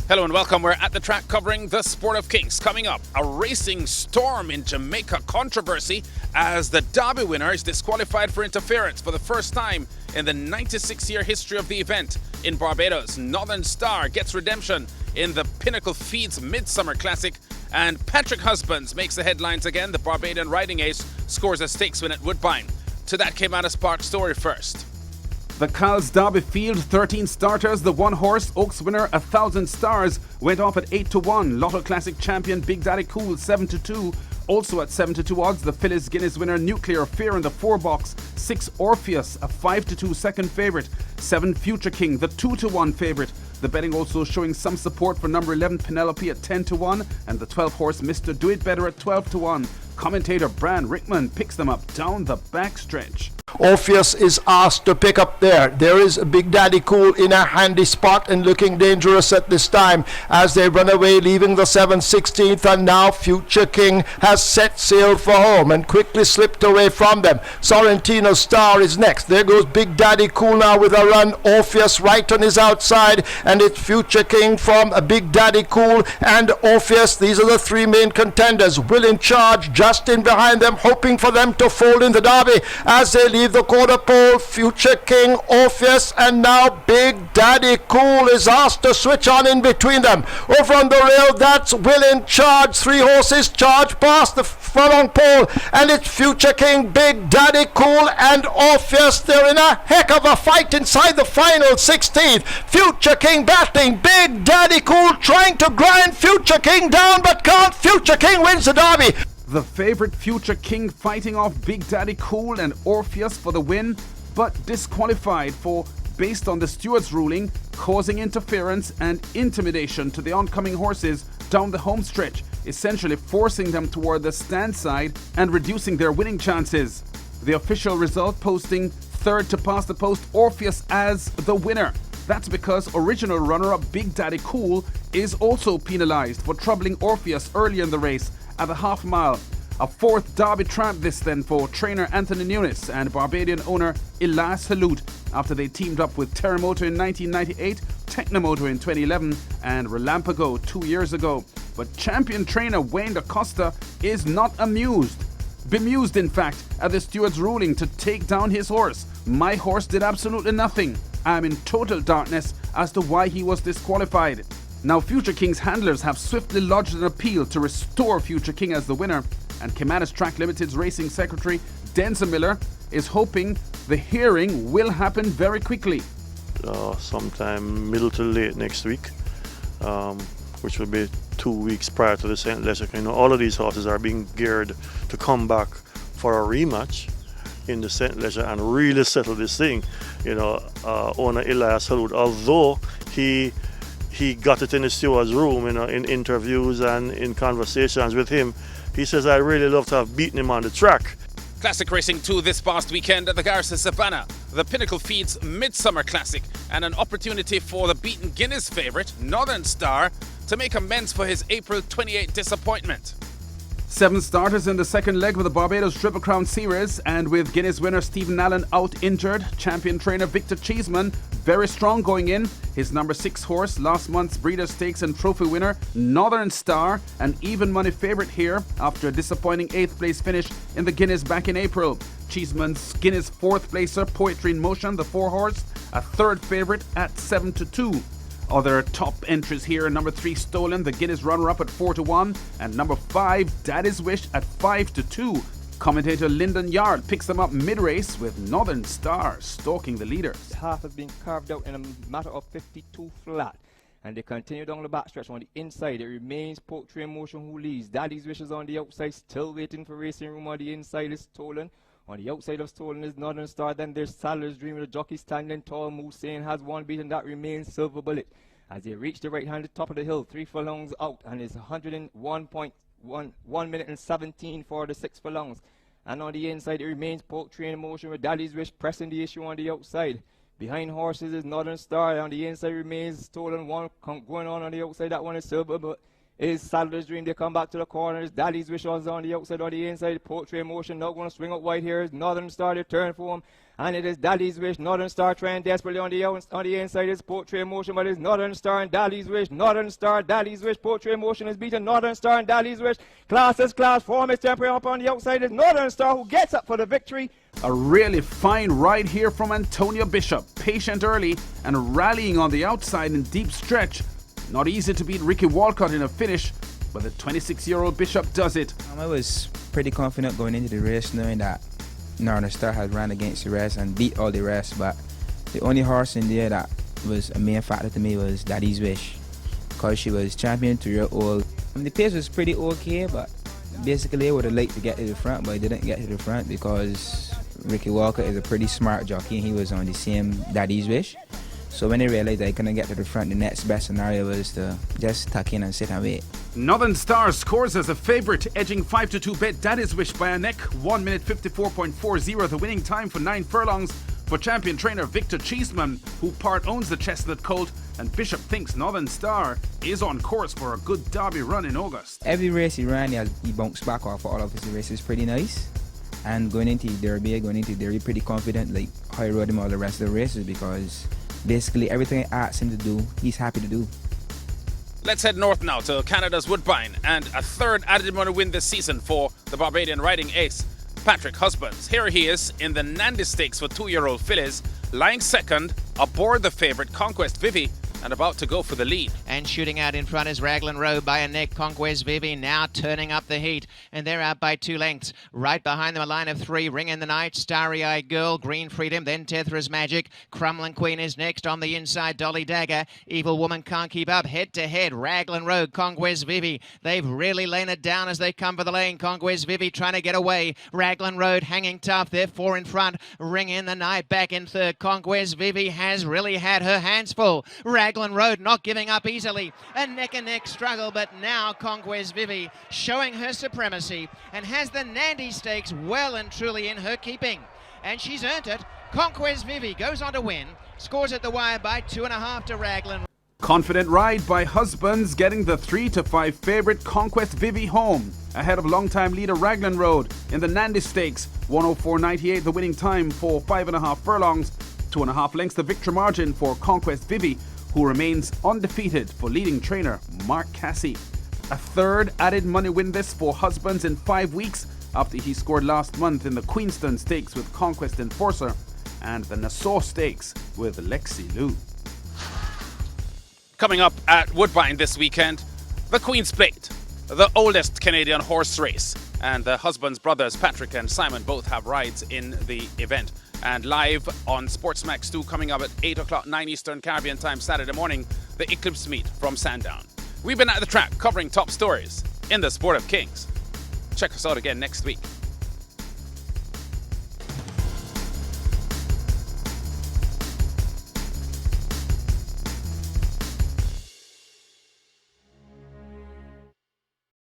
Hello and welcome. We're at the track covering the Sport of Kings. Coming up, a racing storm in Jamaica controversy as the Derby winner is disqualified for interference for the first time in the 96-year history of the event. In Barbados, Northern Star gets redemption in the Pinnacle Feeds Midsummer Classic, and Patrick Husbands makes the headlines again. The Barbadian riding ace scores a stakes win at Woodbine. To that came out a Spark story first. The Cal's Derby field, 13 starters. The one-horse Oaks winner, 1,000 Stars, went off at 8-1. Lotto Classic champion Big Daddy Cool, 7-2. Also at 7-2 odds, the Phyllis Guinness winner Nuclear Fear in the 4-box. 6 Orpheus, a 5-2 second favourite. 7 Future King, the 2-1 favourite. The betting also showing some support for number 11 Penelope at 10-1 and the 12-horse Mr. Do It Better at 12-1. Commentator Bran Rickman picks them up down the backstretch. Orpheus is asked to pick up there. There is Big Daddy Cool in a handy spot and looking dangerous at this time as they run away, leaving the 7/16th, and now Future King has set sail for home and quickly slipped away from them. Sorrentino Star is next. There goes Big Daddy Cool now with a run. Orpheus right on his outside, and it's Future King from Big Daddy Cool and Orpheus. These are the three main contenders. Will in charge, just in behind them, hoping for them to fold in the Derby as they leave the quarter pole. Future King, Orpheus, and now Big Daddy Cool is asked to switch on in between them. Over on the rail, that's Will in charge. 3 horses charge past the furlong pole, and it's Future King, Big Daddy Cool, and Orpheus. They're in a heck of a fight inside the final 16th. Future King battling Big Daddy Cool, trying to grind Future King down, but can't. Future King wins the Derby. The favourite Future King fighting off Big Daddy Cool and Orpheus for the win, but disqualified for, based on the steward's ruling, causing interference and intimidation to the oncoming horses down the home stretch, essentially forcing them toward the stand side and reducing their winning chances. The official result posting third to pass the post Orpheus as the winner. That's because original runner-up Big Daddy Cool is also penalised for troubling Orpheus earlier in the race at the half mile. A 4th Derby tramp this then for trainer Anthony Nunes and Barbadian owner Elias Halute after they teamed up with Terremoto in 1998, Technomoto in 2011 and Relampago 2 years ago. But champion trainer Wayne Da Costa is not amused. Bemused in fact at the steward's ruling to take down his horse. My horse did absolutely nothing. I'm in total darkness as to why he was disqualified. Now Future King's handlers have swiftly lodged an appeal to restore Future King as the winner, and Caymanas Track Limited's racing secretary Denzel Miller is hoping the hearing will happen very quickly. Sometime middle to late next week, which will be 2 weeks prior to the St. Leger. You know, all of these horses are being geared to come back for a rematch in the St. Leger and really settle this thing. You know, owner Elias Halute, although he got it in the steward's room, you know, in interviews and in conversations with him, he says, I really love to have beaten him on the track. Classic Racing 2 this past weekend at the Garza Savannah. The Pinnacle Feeds Midsummer Classic, and an opportunity for the beaten Guinness favourite, Northern Star, to make amends for his April 28 disappointment. 7 starters in the second leg of the Barbados Triple Crown Series, and with Guinness winner Stephen Allen out injured, champion trainer Victor Cheeseman very strong going in. His number 6 horse, last month's Breeders' Stakes and Trophy winner Northern Star, an even money favourite here after a disappointing 8th place finish in the Guinness back in April. Cheeseman's Guinness 4th placer Poetry in Motion, the 4 horse, a 3rd favourite at 7-2. Other top entries here, number 3 Stolen, the Guinness runner-up at 4-1, and number 5 Daddy's Wish at 5-2. Commentator Lyndon Yard picks them up mid-race with Northern Star stalking the leaders. Half has been carved out in a matter of 52 flat, and they continue down the backstretch. On the inside, it remains Poetry in Motion who leads. Daddy's Wish is on the outside, still waiting for racing room. On the inside is Stolen. On the outside of Stolen is Northern Star. Then there's Sadler's Dream with the jockey standing tall. Hussein has one beat, and that remains Silver Bullet. As they reach the right-handed top of the hill, 3 furlongs out, and it's 101 minute and 17 for the 6 furlongs. And on the inside, it remains Poetry in Motion with Daddy's Wish pressing the issue on the outside. Behind horses is Northern Star. On the inside remains Stolen, one going on the outside. That one is Silver, but Is Saddler's Dream. They come back to the corners. Daddy's Wish was on the outside or the inside. Poetry in Motion now going to swing up wide here. Is Northern Star, they turn for him. And it is Daddy's Wish. Northern Star trying desperately on the inside. It's Poetry in Motion, but it's Northern Star and Daddy's Wish. Northern Star, Daddy's Wish. Poetry in Motion is beaten. Northern Star and Daddy's Wish. Class is class. Form is temporary up on the outside. It's Northern Star who gets up for the victory. A really fine ride here from Antonio Bishop. Patient early and rallying on the outside in deep stretch. Not easy to beat Ricky Walcott in a finish, but the 26-year-old Bishop does it. I was pretty confident going into the race, knowing that Northern Star had ran against the rest and beat all the rest, but the only horse in there that was a main factor to me was Daddy's Wish, because she was champion 2-year-old. The pace was pretty okay, but basically I would have liked to get to the front, but I didn't get to the front because Ricky Walker is a pretty smart jockey and he was on the same Daddy's Wish. So when I realized I couldn't get to the front, the next best scenario was to just tuck in and sit and wait. Northern Star scores as a favourite, edging 5-2 bet Daddy's Wish by a neck. 1 minute 54.40, the winning time for 9 furlongs for champion trainer Victor Cheeseman, who part owns the Chestnut Colt, and Bishop thinks Northern Star is on course for a good Derby run in August. Every race he ran, he bounced back off all of his races pretty nice. And going into Derby pretty confident, like how I rode him all the rest of the races, because basically everything I asked him to do, he's happy to do. Let's head north now to Canada's Woodbine, and a third added money win this season for the Barbadian riding ace, Patrick Husbands. Here he is in the Nandi Stakes for 2-year-old fillies, lying second aboard the favourite Conquest Vivi, and about to go for the lead. And shooting out in front is Raglan Road by a neck. Conquest Vivi now turning up the heat, and they're out by 2 lengths. Right behind them a line of 3. Ring in the Night, Starry Eyed Girl, Green Freedom, then Tethra's Magic. Crumlin Queen is next on the inside. Dolly Dagger, Evil Woman can't keep up. Head to head, Raglan Road, Conquest Vivi. They've really lain it down as they come for the lane. Conquest Vivi trying to get away. Raglan Road hanging tough. They're 4 in front. Ring in the Night back in third. Conquest Vivi has really had her hands full. Raglan Road not giving up easily. A neck-and-neck struggle, but now Conquest Vivi showing her supremacy and has the Nandi Stakes well and truly in her keeping. And she's earned it. Conquest Vivi goes on to win. Scores at the wire by 2.5 to Raglan. Confident ride by Husbands, getting the 3-5 favourite Conquest Vivi home, ahead of long-time leader Raglan Road in the Nandi Stakes. 104.98 the winning time for 5.5 furlongs. 2.5 lengths the victory margin for Conquest Vivi, who remains undefeated for leading trainer Mark Cassie. A third added money win this for Husbands in 5 weeks after he scored last month in the Queenston Stakes with Conquest Enforcer and the Nassau Stakes with Lexi Lou. Coming up at Woodbine this weekend, the Queen's Plate, the oldest Canadian horse race, and the Husbands brothers Patrick and Simon both have rides in the event. And live on Sportsmax 2 coming up at 8 o'clock 9 Eastern Caribbean time Saturday morning, the Eclipse Meet from Sandown. We've been at the track covering top stories in the sport of kings. Check us out again next week.